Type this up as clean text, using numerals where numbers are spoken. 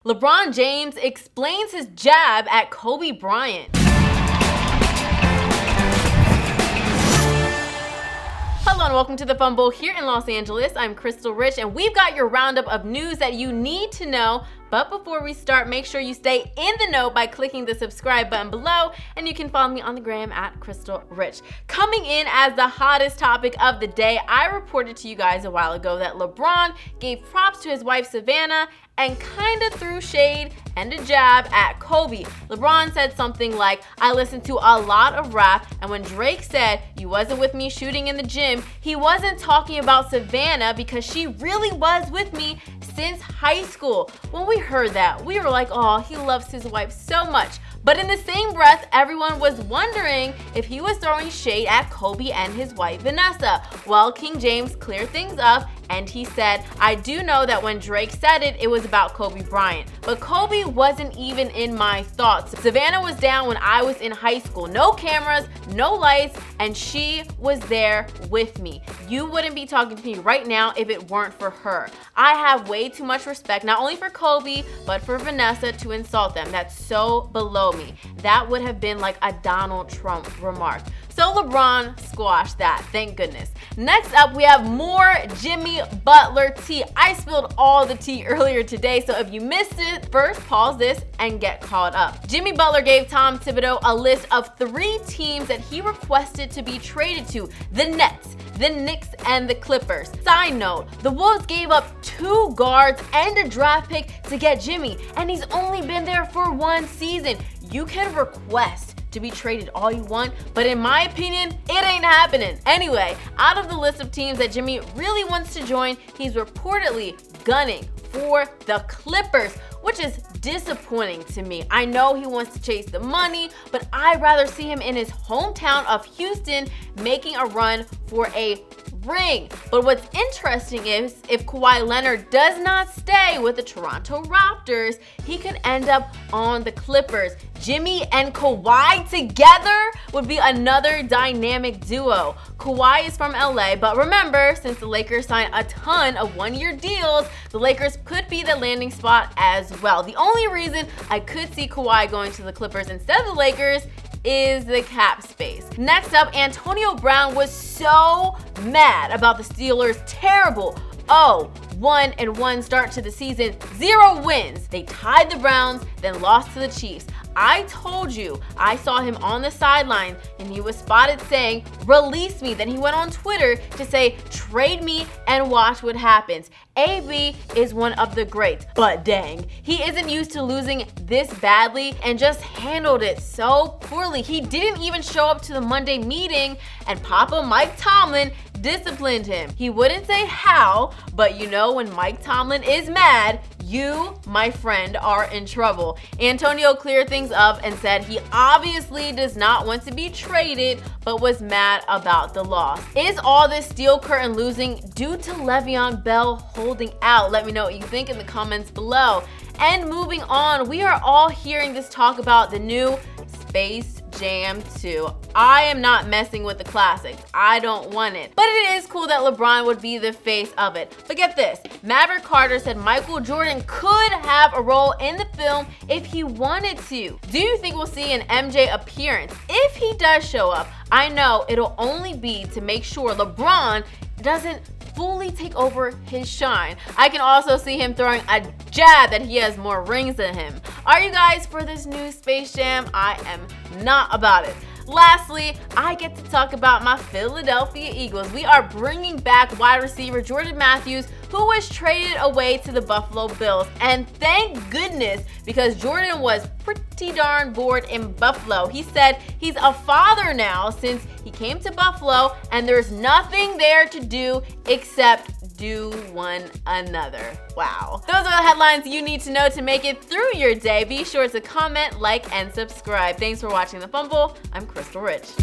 LeBron James explains his jab at Kobe Bryant. Hello and welcome to the Fumble here in Los Angeles. I'm Crystal Rich and we've got your roundup of news that you need to know. But before we start, make sure you stay in the know by clicking the subscribe button below, and you can follow me on the gram at Crystal Rich. Coming in as the hottest topic of the day, I reported to you guys a while ago that LeBron gave props to his wife Savannah and kind of threw shade and a jab at Kobe. LeBron said something like, "I listened to a lot of rap, and when Drake said you wasn't with me shooting in the gym, he wasn't talking about Savannah because she really was with me since high school." When we heard that, we were like, oh, he loves his wife so much. But in the same breath, everyone was wondering if he was throwing shade at Kobe and his wife Vanessa. Well, King James cleared things up and he said, "I do know that when Drake said it, it was about Kobe Bryant. But Kobe wasn't even in my thoughts. Savannah was down when I was in high school. No cameras, no lights, and she was there with me. You wouldn't be talking to me right now if it weren't for her. I have way too much respect, not only for Kobe, but for Vanessa to insult them. That's so below me." That would have been like a Donald Trump remark. So LeBron squashed that, thank goodness. Next up, we have more Jimmy Butler tea. I spilled all the tea earlier today, so if you missed it, first pause this and get caught up. Jimmy Butler gave Tom Thibodeau a list of 3 teams that he requested to be traded to: the Nets, the Knicks, and the Clippers. Side note, the Wolves gave up 2 guards and a draft pick to get Jimmy, and he's only been there for 1 season. You can request to be traded all you want, but in my opinion, it ain't happening. Anyway, out of the list of teams that Jimmy really wants to join, he's reportedly gunning for the Clippers, which is disappointing to me. I know he wants to chase the money, but I'd rather see him in his hometown of Houston making a run for a ring. But what's interesting is if Kawhi Leonard does not stay with the Toronto Raptors, he could end up on the Clippers. Jimmy and Kawhi together would be another dynamic duo. Kawhi is from LA, but remember, since the Lakers signed a ton of 1-year deals, the Lakers could be the landing spot as well. The only reason I could see Kawhi going to the Clippers instead of the Lakers is the cap space. Next up, Antonio Brown was so mad about the Steelers' terrible 1-1 start to the season, 0 wins. They tied the Browns, then lost to the Chiefs. I told you, I saw him on the sideline and he was spotted saying, "Release me." Then he went on Twitter to say, "Trade me and watch what happens." AB is one of the greats, but dang, he isn't used to losing this badly and just handled it so poorly. He didn't even show up to the Monday meeting and Papa Mike Tomlin disciplined him. He wouldn't say how, but you know when Mike Tomlin is mad, you, my friend, are in trouble. Antonio cleared things up and said he obviously does not want to be traded, but was mad about the loss. Is all this steel curtain losing due to Le'Veon Bell holding out? Let me know what you think in the comments below. And moving on, we are all hearing this talk about the new Space Jam 2. I am not messing with the classics. I don't want it. But it is cool that LeBron would be the face of it. But get this, Maverick Carter said Michael Jordan could have a role in the film if he wanted to. Do you think we'll see an MJ appearance? If he does show up, I know it'll only be to make sure LeBron doesn't fully take over his shine. I can also see him throwing a jab that he has more rings than him. Are you guys for this new Space Jam? I am not about it. Lastly, I get to talk about my Philadelphia Eagles. We are bringing back wide receiver Jordan Matthews, who was traded away to the Buffalo Bills. And thank goodness, because Jordan was pretty darn bored in Buffalo. He said he's a father now since he came to Buffalo, and there's nothing there to do except do one another. Wow. Those are the headlines you need to know to make it through your day. Be sure to comment, like, and subscribe. Thanks for watching The Fumble. I'm Crystal Rich.